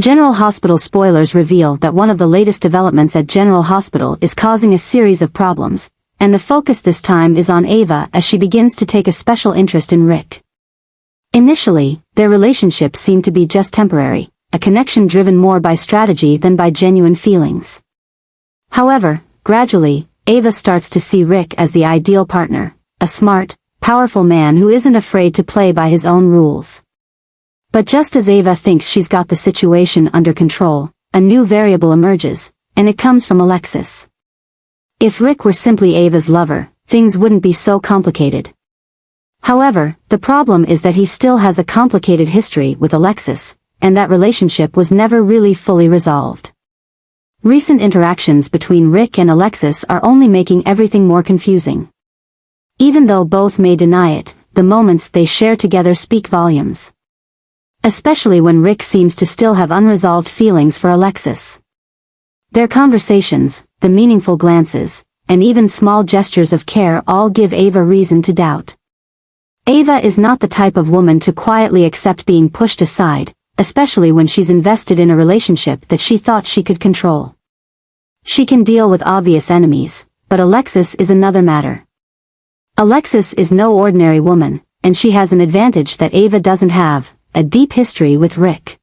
General Hospital spoilers reveal that one of the latest developments at General Hospital is causing a series of problems, and the focus this time is on Ava as she begins to take a special interest in Rick. Initially, their relationship seemed to be just temporary, a connection driven more by strategy than by genuine feelings. However, gradually, Ava starts to see Rick as the ideal partner, a smart, powerful man who isn't afraid to play by his own rules. But just as Ava thinks she's got the situation under control, a new variable emerges, and it comes from Alexis. If Rick were simply Ava's lover, things wouldn't be so complicated. However, the problem is that he still has a complicated history with Alexis, and that relationship was never really fully resolved. Recent interactions between Rick and Alexis are only making everything more confusing. Even though both may deny it, the moments they share together speak volumes. Especially when Rick seems to still have unresolved feelings for Alexis. Their conversations, the meaningful glances, and even small gestures of care all give Ava reason to doubt. Ava is not the type of woman to quietly accept being pushed aside, especially when she's invested in a relationship that she thought she could control. She can deal with obvious enemies, but Alexis is another matter. Alexis is no ordinary woman, and she has an advantage that Ava doesn't have, a deep history with Rick.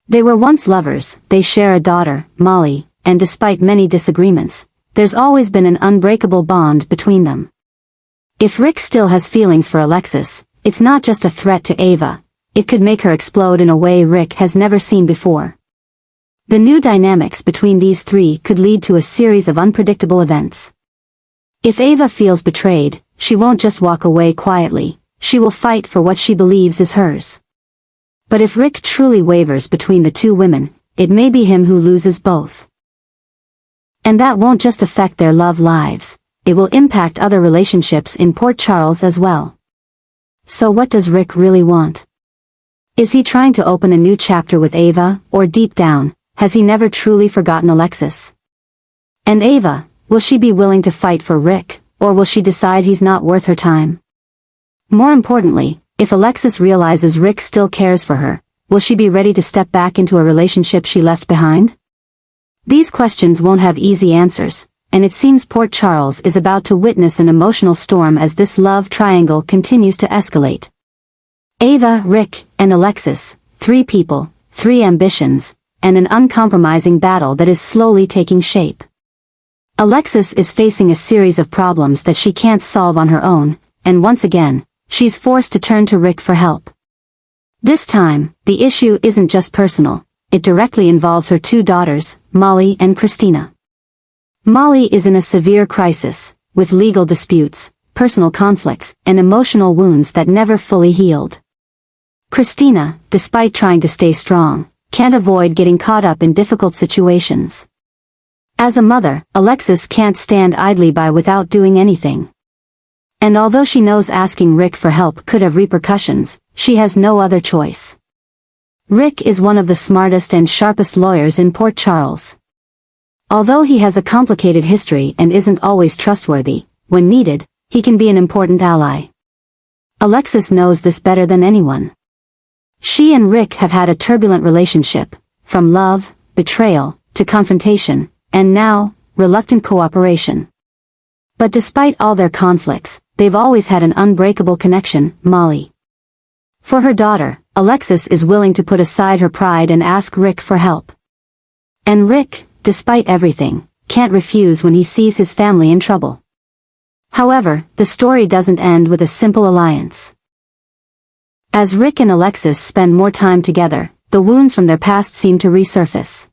They were once lovers, they share a daughter, Molly, and despite many disagreements, there's always been an unbreakable bond between them. If Rick still has feelings for Alexis, it's not just a threat to Ava, it could make her explode in a way Rick has never seen before. The new dynamics between these three could lead to a series of unpredictable events. If Ava feels betrayed, she won't just walk away quietly, she will fight for what she believes is hers. But if Rick truly wavers between the two women, it may be him who loses both. And that won't just affect their love lives, it will impact other relationships in Port Charles as well. So what does Rick really want? Is he trying to open a new chapter with Ava, or deep down, has he never truly forgotten Alexis? And Ava, will she be willing to fight for Rick, or will she decide he's not worth her time? More importantly, if Alexis realizes Rick still cares for her, will she be ready to step back into a relationship she left behind? These questions won't have easy answers, and it seems Port Charles is about to witness an emotional storm as this love triangle continues to escalate. Ava, Rick, and Alexis, three people, three ambitions, and an uncompromising battle that is slowly taking shape. Alexis is facing a series of problems that she can't solve on her own, and once again, she's forced to turn to Rick for help. This time, the issue isn't just personal, it directly involves her two daughters, Molly and Christina. Molly is in a severe crisis, with legal disputes, personal conflicts, and emotional wounds that never fully healed. Christina, despite trying to stay strong, can't avoid getting caught up in difficult situations. As a mother, Alexis can't stand idly by without doing anything. And although she knows asking Rick for help could have repercussions, she has no other choice. Rick is one of the smartest and sharpest lawyers in Port Charles. Although he has a complicated history and isn't always trustworthy, when needed, he can be an important ally. Alexis knows this better than anyone. She and Rick have had a turbulent relationship, from love, betrayal, to confrontation, and now, reluctant cooperation. But despite all their conflicts, they've always had an unbreakable connection, Molly. For her daughter, Alexis is willing to put aside her pride and ask Rick for help. And Rick, despite everything, can't refuse when he sees his family in trouble. However, the story doesn't end with a simple alliance. As Rick and Alexis spend more time together, the wounds from their past seem to resurface.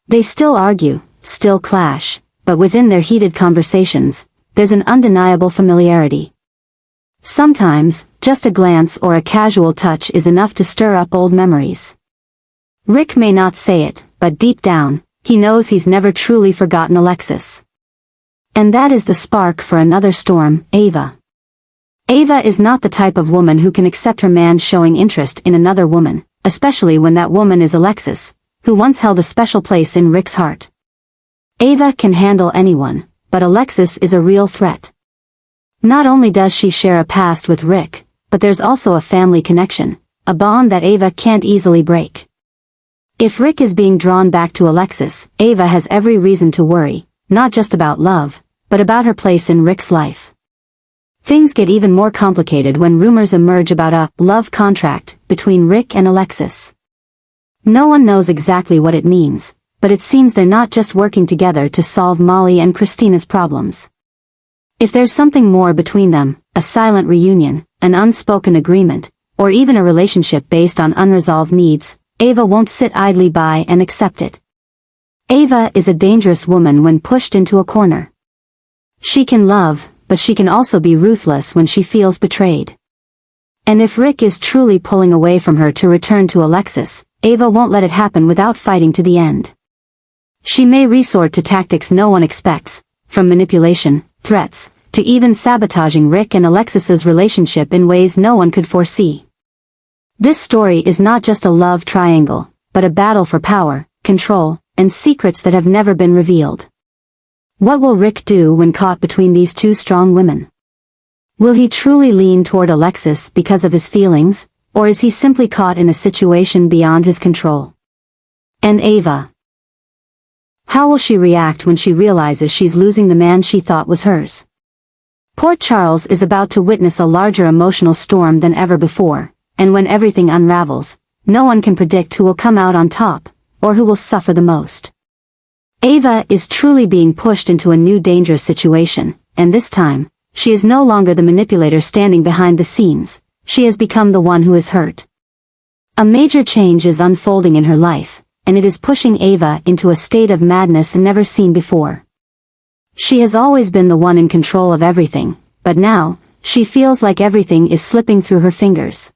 They still argue, still clash, but within their heated conversations, there's an undeniable familiarity. Sometimes, just a glance or a casual touch is enough to stir up old memories. Rick may not say it, but deep down, he knows he's never truly forgotten Alexis. And that is the spark for another storm, Ava. Ava is not the type of woman who can accept her man showing interest in another woman, especially when that woman is Alexis, who once held a special place in Rick's heart. Ava can handle anyone, but Alexis is a real threat. Not only does she share a past with Rick, but there's also a family connection, a bond that Ava can't easily break. If Rick is being drawn back to Alexis, Ava has every reason to worry, not just about love, but about her place in Rick's life. Things get even more complicated when rumors emerge about a love contract between Rick and Alexis. No one knows exactly what it means, but it seems they're not just working together to solve Molly and Christina's problems. If there's something more between them, a silent reunion, an unspoken agreement, or even a relationship based on unresolved needs, Ava won't sit idly by and accept it. Ava is a dangerous woman when pushed into a corner. She can love, but she can also be ruthless when she feels betrayed. And if Rick is truly pulling away from her to return to Alexis, Ava won't let it happen without fighting to the end. She may resort to tactics no one expects, from manipulation, threats, to even sabotaging Rick and Alexis's relationship in ways no one could foresee. This story is not just a love triangle, but a battle for power, control, and secrets that have never been revealed. What will Rick do when caught between these two strong women? Will he truly lean toward Alexis because of his feelings, or is he simply caught in a situation beyond his control? And Ava? How will she react when she realizes she's losing the man she thought was hers? Port Charles is about to witness a larger emotional storm than ever before, and when everything unravels, no one can predict who will come out on top, or who will suffer the most. Ava is truly being pushed into a new dangerous situation, and this time, she is no longer the manipulator standing behind the scenes, she has become the one who is hurt. A major change is unfolding in her life, and it is pushing Ava into a state of madness never seen before. She has always been the one in control of everything, but now, she feels like everything is slipping through her fingers.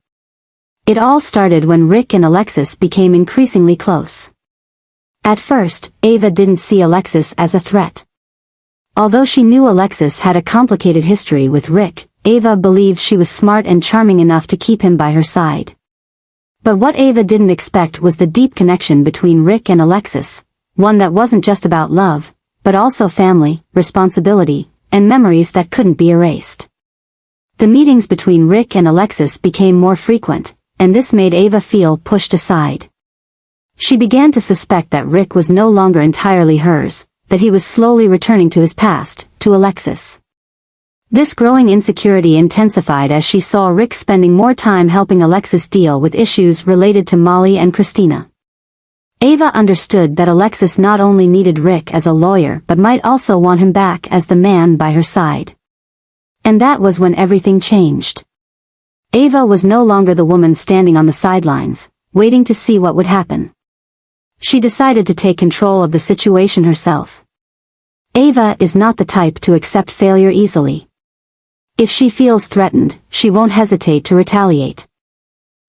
It all started when Rick and Alexis became increasingly close. At first, Ava didn't see Alexis as a threat. Although she knew Alexis had a complicated history with Rick, Ava believed she was smart and charming enough to keep him by her side. But what Ava didn't expect was the deep connection between Rick and Alexis, one that wasn't just about love, but also family, responsibility, and memories that couldn't be erased. The meetings between Rick and Alexis became more frequent, and this made Ava feel pushed aside. She began to suspect that Rick was no longer entirely hers, that he was slowly returning to his past, to Alexis. This growing insecurity intensified as she saw Rick spending more time helping Alexis deal with issues related to Molly and Christina. Ava understood that Alexis not only needed Rick as a lawyer but might also want him back as the man by her side. And that was when everything changed. Ava was no longer the woman standing on the sidelines, waiting to see what would happen. She decided to take control of the situation herself. Ava is not the type to accept failure easily. If she feels threatened, she won't hesitate to retaliate.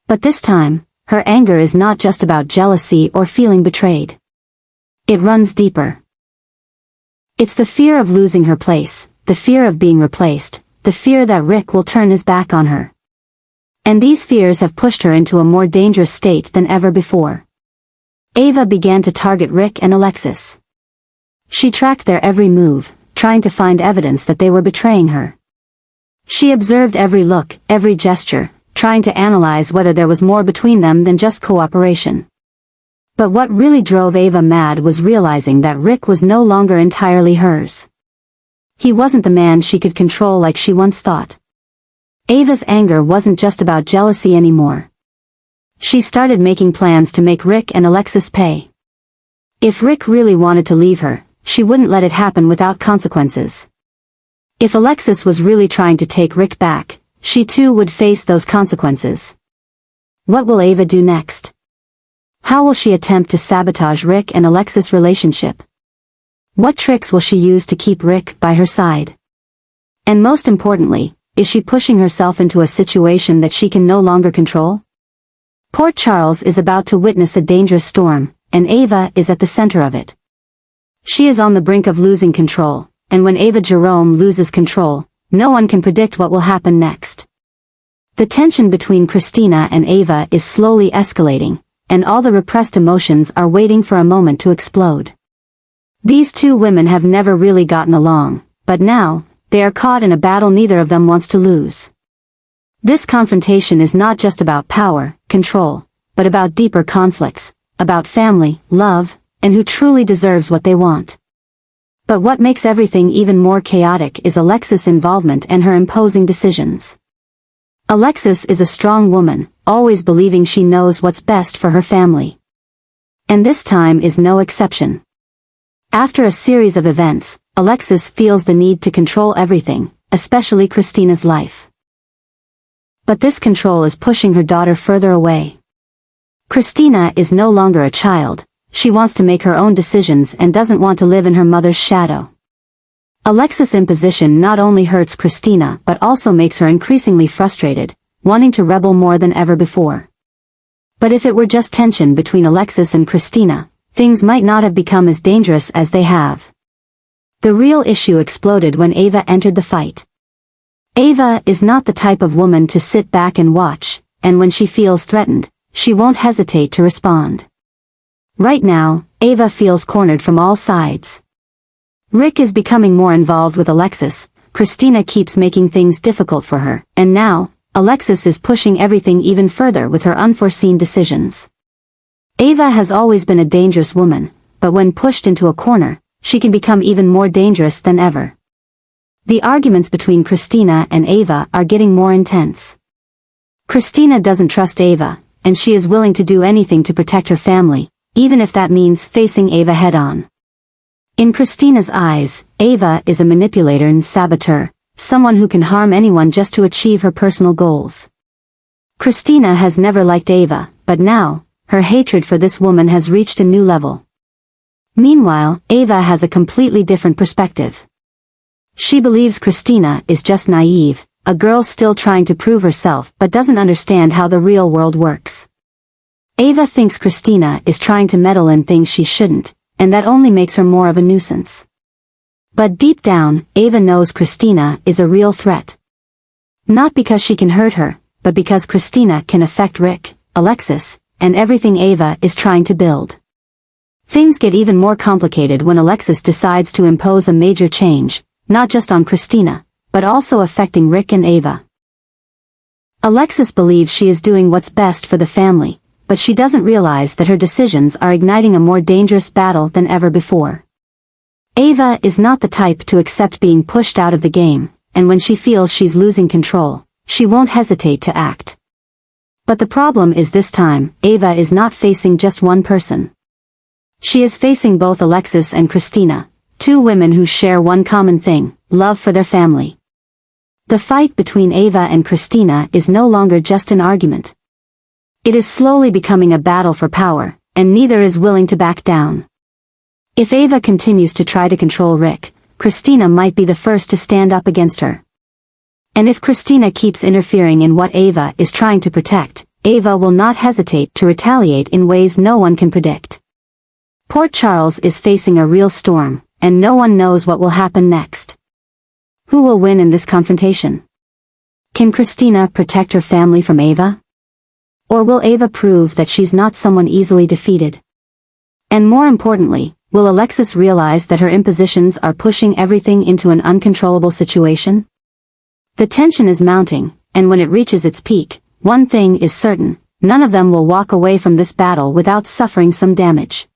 But this time, her anger is not just about jealousy or feeling betrayed. It runs deeper. It's the fear of losing her place, the fear of being replaced, the fear that Rick will turn his back on her. And these fears have pushed her into a more dangerous state than ever before. Ava began to target Rick and Alexis. She tracked their every move, trying to find evidence that they were betraying her. She observed every look, every gesture, trying to analyze whether there was more between them than just cooperation. But what really drove Ava mad was realizing that Rick was no longer entirely hers. He wasn't the man she could control like she once thought. Ava's anger wasn't just about jealousy anymore. She started making plans to make Rick and Alexis pay. If Rick really wanted to leave her, she wouldn't let it happen without consequences. If Alexis was really trying to take Rick back, she too would face those consequences. What will Ava do next? How will she attempt to sabotage Rick and Alexis' relationship? What tricks will she use to keep Rick by her side? And most importantly, is she pushing herself into a situation that she can no longer control? Port Charles is about to witness a dangerous storm, and Ava is at the center of it. She is on the brink of losing control, and when Ava Jerome loses control, no one can predict what will happen next. The tension between Christina and Ava is slowly escalating, and all the repressed emotions are waiting for a moment to explode. These two women have never really gotten along, but now, they are caught in a battle neither of them wants to lose. This confrontation is not just about power, control, but about deeper conflicts, about family, love, and who truly deserves what they want. But what makes everything even more chaotic is Alexis' involvement and her imposing decisions. Alexis is a strong woman, always believing she knows what's best for her family. And this time is no exception. After a series of events, Alexis feels the need to control everything, especially Christina's life. But this control is pushing her daughter further away. Christina is no longer a child, she wants to make her own decisions and doesn't want to live in her mother's shadow. Alexis' imposition not only hurts Christina but also makes her increasingly frustrated, wanting to rebel more than ever before. But if it were just tension between Alexis and Christina, things might not have become as dangerous as they have. The real issue exploded when Ava entered the fight. Ava is not the type of woman to sit back and watch, and when she feels threatened, she won't hesitate to respond. Right now, Ava feels cornered from all sides. Rick is becoming more involved with Alexis, Christina keeps making things difficult for her, and now, Alexis is pushing everything even further with her unforeseen decisions. Ava has always been a dangerous woman, but when pushed into a corner, she can become even more dangerous than ever. The arguments between Christina and Ava are getting more intense. Christina doesn't trust Ava, and she is willing to do anything to protect her family, even if that means facing Ava head-on. In Christina's eyes, Ava is a manipulator and saboteur, someone who can harm anyone just to achieve her personal goals. Christina has never liked Ava, but now, her hatred for this woman has reached a new level. Meanwhile, Ava has a completely different perspective. She believes Christina is just naive, a girl still trying to prove herself but doesn't understand how the real world works. Ava thinks Christina is trying to meddle in things she shouldn't, and that only makes her more of a nuisance. But deep down, Ava knows Christina is a real threat. Not because she can hurt her, but because Christina can affect Rick, Alexis, and everything Ava is trying to build. Things get even more complicated when Alexis decides to impose a major change, not just on Christina, but also affecting Rick and Ava. Alexis believes she is doing what's best for the family, but she doesn't realize that her decisions are igniting a more dangerous battle than ever before. Ava is not the type to accept being pushed out of the game, and when she feels she's losing control, she won't hesitate to act. But the problem is this time, Ava is not facing just one person. She is facing both Alexis and Christina, two women who share one common thing, love for their family. The fight between Ava and Christina is no longer just an argument. It is slowly becoming a battle for power, and neither is willing to back down. If Ava continues to try to control Rick, Christina might be the first to stand up against her. And if Christina keeps interfering in what Ava is trying to protect, Ava will not hesitate to retaliate in ways no one can predict. Port Charles is facing a real storm, and no one knows what will happen next. Who will win in this confrontation? Can Christina protect her family from Ava? Or will Ava prove that she's not someone easily defeated? And more importantly, will Alexis realize that her impositions are pushing everything into an uncontrollable situation? The tension is mounting, and when it reaches its peak, one thing is certain, none of them will walk away from this battle without suffering some damage.